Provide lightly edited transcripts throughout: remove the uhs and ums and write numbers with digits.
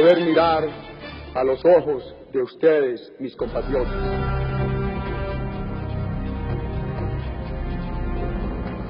poder mirar a los ojos de ustedes, mis compatriotas.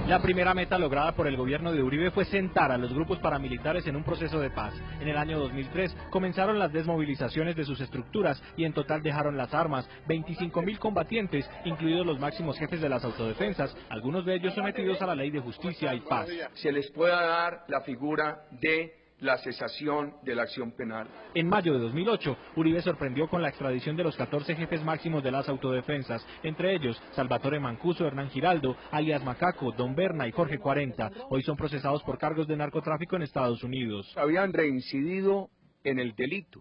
La primera meta lograda por el gobierno de Uribe fue sentar a los grupos paramilitares en un proceso de paz. En el año 2003 comenzaron las desmovilizaciones de sus estructuras y en total dejaron las armas 25.000 combatientes, incluidos los máximos jefes de las autodefensas, algunos de ellos sometidos a la ley de justicia y paz. Se les pueda dar la figura de la cesación de la acción penal. En mayo de 2008, Uribe sorprendió con la extradición de los 14 jefes máximos de las autodefensas, entre ellos Salvatore Mancuso, Hernán Giraldo, alias Macaco, Don Berna y Jorge 40. Hoy son procesados por cargos de narcotráfico en Estados Unidos. Habían reincidido en el delito.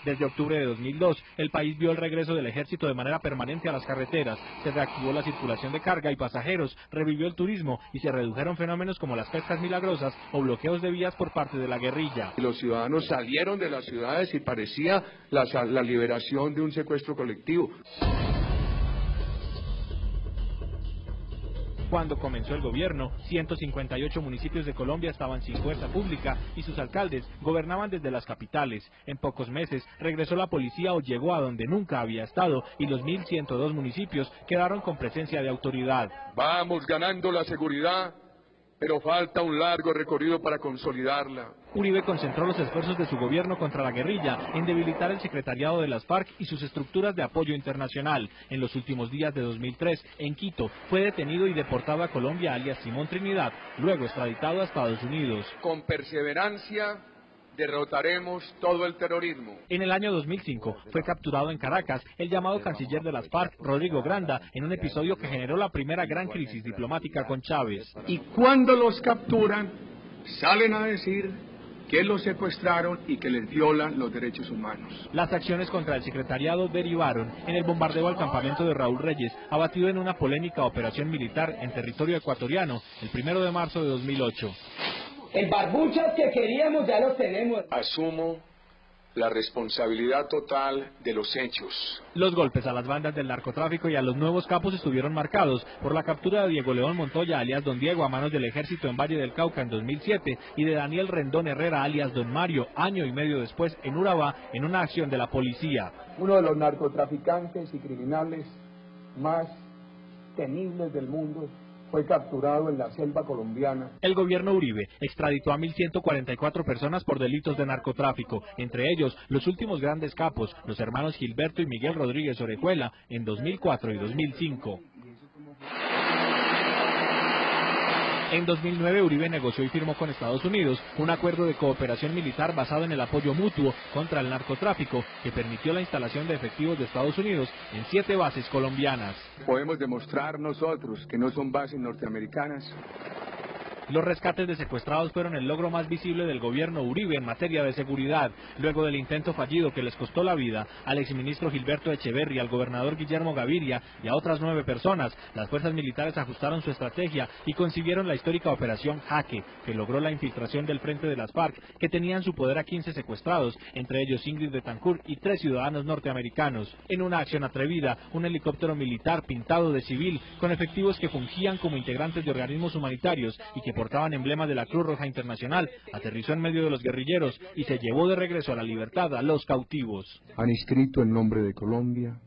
Desde octubre de 2002, el país vio el regreso del ejército de manera permanente a las carreteras, se reactivó la circulación de carga y pasajeros, revivió el turismo y se redujeron fenómenos como las pescas milagrosas o bloqueos de vías por parte de la guerrilla. Los ciudadanos salieron de las ciudades y parecía la liberación de un secuestro colectivo. Cuando comenzó el gobierno, 158 municipios de Colombia estaban sin fuerza pública y sus alcaldes gobernaban desde las capitales. En pocos meses regresó la policía o llegó a donde nunca había estado y los 1.102 municipios quedaron con presencia de autoridad. Vamos ganando la seguridad, pero falta un largo recorrido para consolidarla. Uribe concentró los esfuerzos de su gobierno contra la guerrilla en debilitar el secretariado de las FARC y sus estructuras de apoyo internacional. En los últimos días de 2003, en Quito, fue detenido y deportado a Colombia alias Simón Trinidad, luego extraditado a Estados Unidos. Con perseverancia derrotaremos todo el terrorismo. En el año 2005 fue capturado en Caracas el llamado canciller de las FARC, Rodrigo Granda, en un episodio que generó la primera gran crisis diplomática con Chávez. Y cuando los capturan, salen a decir que los secuestraron y que les violan los derechos humanos. Las acciones contra el secretariado derivaron en el bombardeo al campamento de Raúl Reyes, abatido en una polémica operación militar en territorio ecuatoriano el 1 de marzo de 2008. El barbuchas que queríamos ya lo tenemos. Asumo la responsabilidad total de los hechos. Los golpes a las bandas del narcotráfico y a los nuevos capos estuvieron marcados por la captura de Diego León Montoya, alias Don Diego, a manos del ejército en Valle del Cauca en 2007 y de Daniel Rendón Herrera, alias Don Mario, año y medio después en Urabá, en una acción de la policía. Uno de los narcotraficantes y criminales más temibles del mundo fue capturado en la selva colombiana. El gobierno Uribe extraditó a 1.144 personas por delitos de narcotráfico, entre ellos los últimos grandes capos, los hermanos Gilberto y Miguel Rodríguez Orejuela, en 2004 y 2005. En 2009 Uribe negoció y firmó con Estados Unidos un acuerdo de cooperación militar basado en el apoyo mutuo contra el narcotráfico que permitió la instalación de efectivos de Estados Unidos en 7 bases colombianas. Podemos demostrar nosotros que no son bases norteamericanas. Los rescates de secuestrados fueron el logro más visible del gobierno Uribe en materia de seguridad, luego del intento fallido que les costó la vida al exministro Gilberto Echeverri, al gobernador Guillermo Gaviria y a otras 9 personas. Las fuerzas militares ajustaron su estrategia y consiguieron la histórica operación Jaque, que logró la infiltración del frente de las FARC, que tenían en su poder a 15 secuestrados, entre ellos Ingrid Betancourt y 3 ciudadanos norteamericanos. En una acción atrevida, un helicóptero militar pintado de civil, con efectivos que fungían como integrantes de organismos humanitarios y que portaban emblemas de la Cruz Roja Internacional, aterrizó en medio de los guerrilleros y se llevó de regreso a la libertad a los cautivos. Han inscrito el nombre de Colombia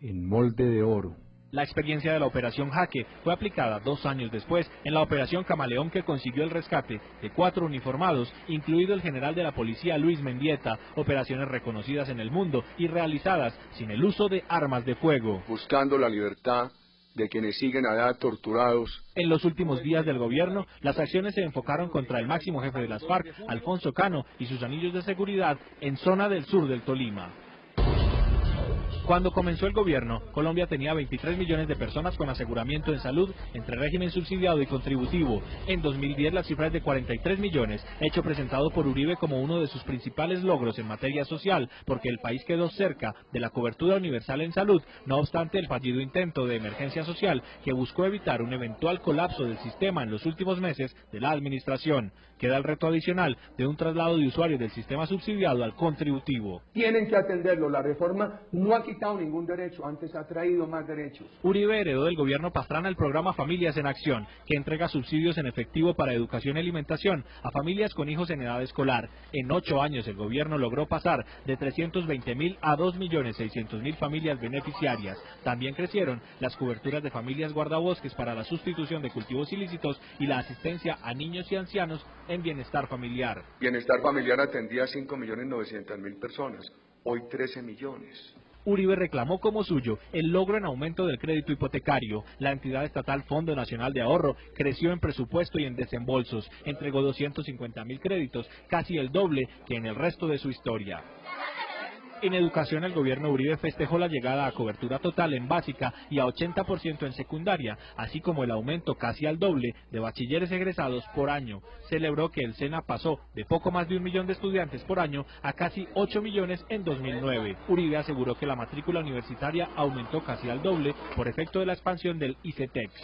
en molde de oro. La experiencia de la operación Jaque fue aplicada 2 años después en la operación Camaleón, que consiguió el rescate de 4 uniformados, incluido el general de la policía Luis Mendieta, operaciones reconocidas en el mundo y realizadas sin el uso de armas de fuego. Buscando la libertad de quienes siguen allá torturados. En los últimos días del gobierno, las acciones se enfocaron contra el máximo jefe de las FARC, Alfonso Cano, y sus anillos de seguridad en zona del sur del Tolima. Cuando comenzó el gobierno, Colombia tenía 23 millones de personas con aseguramiento en salud entre régimen subsidiado y contributivo. En 2010 la cifra es de 43 millones, hecho presentado por Uribe como uno de sus principales logros en materia social, porque el país quedó cerca de la cobertura universal en salud, no obstante el fallido intento de emergencia social que buscó evitar un eventual colapso del sistema en los últimos meses de la administración. Queda el reto adicional de un traslado de usuarios del sistema subsidiado al contributivo. Tienen que atenderlo, la reforma no ha quitado quitado ningún derecho, antes ha traído más derechos. Uribe heredó del gobierno Pastrana el programa Familias en Acción, que entrega subsidios en efectivo para educación y alimentación a familias con hijos en edad escolar. En 8 años el gobierno logró pasar de 320.000 a 2.600.000 familias beneficiarias. También crecieron las coberturas de familias guardabosques para la sustitución de cultivos ilícitos y la asistencia a niños y ancianos en bienestar familiar. Bienestar familiar atendía a 5.900.000 personas, hoy 13 millones. Uribe reclamó como suyo el logro en aumento del crédito hipotecario. La entidad estatal Fondo Nacional de Ahorro creció en presupuesto y en desembolsos. Entregó 250.000 créditos, casi el doble que en el resto de su historia. En educación, el gobierno Uribe festejó la llegada a cobertura total en básica y a 80% en secundaria, así como el aumento casi al doble de bachilleres egresados por año. Celebró que el SENA pasó de poco más de 1 millón de estudiantes por año a casi 8 millones en 2009. Uribe aseguró que la matrícula universitaria aumentó casi al doble por efecto de la expansión del ICETEX.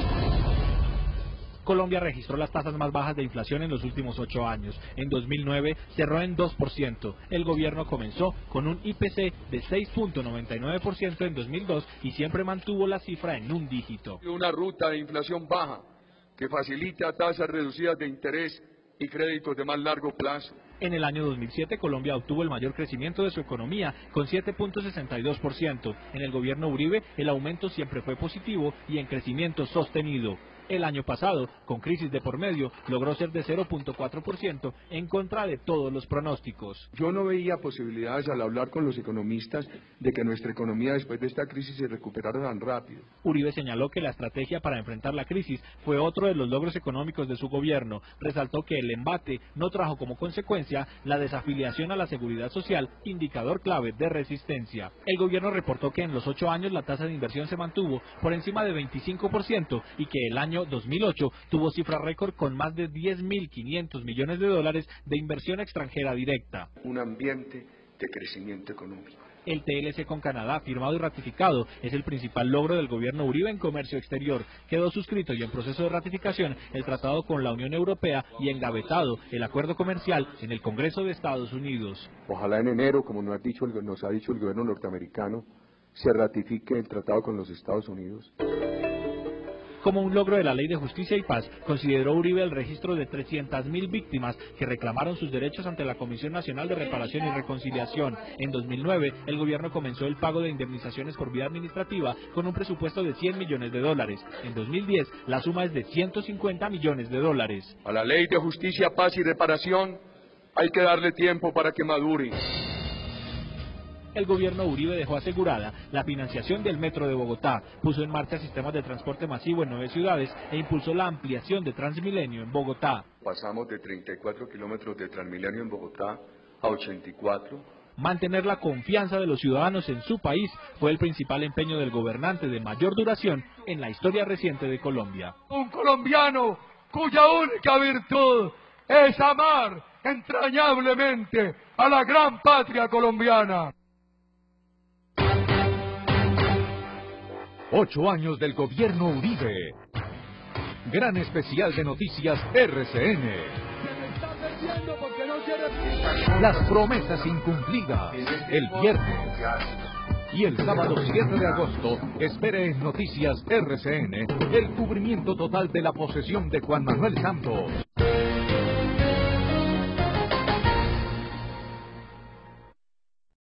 Colombia registró las tasas más bajas de inflación en los últimos 8 años. En 2009 cerró en 2%. El gobierno comenzó con un IPC de 6.99% en 2002 y siempre mantuvo la cifra en un dígito. Una ruta de inflación baja que facilita tasas reducidas de interés y créditos de más largo plazo. En el año 2007, Colombia obtuvo el mayor crecimiento de su economía, con 7.62%. En el gobierno Uribe, el aumento siempre fue positivo y en crecimiento sostenido. El año pasado, con crisis de por medio, logró ser de 0.4% en contra de todos los pronósticos. Yo no veía posibilidades al hablar con los economistas de que nuestra economía después de esta crisis se recuperara tan rápido. Uribe señaló que la estrategia para enfrentar la crisis fue otro de los logros económicos de su gobierno. Resaltó que el embate no trajo como consecuencia la desafiliación a la seguridad social, indicador clave de resistencia. El gobierno reportó que en los 8 años la tasa de inversión se mantuvo por encima de 25% y que el año 2008 tuvo cifra récord con más de 10.500 millones de dólares de inversión extranjera directa. Un ambiente de crecimiento económico. El TLC con Canadá, firmado y ratificado, es el principal logro del gobierno Uribe en comercio exterior. Quedó suscrito y en proceso de ratificación el tratado con la Unión Europea y engavetado el acuerdo comercial en el Congreso de Estados Unidos. Ojalá en enero, como nos ha dicho el gobierno norteamericano, se ratifique el tratado con los Estados Unidos. Como un logro de la Ley de Justicia y Paz, consideró Uribe el registro de 300.000 víctimas que reclamaron sus derechos ante la Comisión Nacional de Reparación y Reconciliación. En 2009, el gobierno comenzó el pago de indemnizaciones por vía administrativa con un presupuesto de 100 millones de dólares. En 2010, la suma es de 150 millones de dólares. A la Ley de Justicia, Paz y Reparación hay que darle tiempo para que madure. El gobierno Uribe dejó asegurada la financiación del Metro de Bogotá, puso en marcha sistemas de transporte masivo en 9 ciudades e impulsó la ampliación de Transmilenio en Bogotá. Pasamos de 34 kilómetros de Transmilenio en Bogotá a 84. Mantener la confianza de los ciudadanos en su país fue el principal empeño del gobernante de mayor duración en la historia reciente de Colombia. Un colombiano cuya única virtud es amar entrañablemente a la gran patria colombiana. 8 años del gobierno Uribe. Gran especial de noticias RCN. Las promesas incumplidas. El viernes. Y el sábado 7 de agosto, espere en Noticias RCN el cubrimiento total de la posesión de Juan Manuel Santos.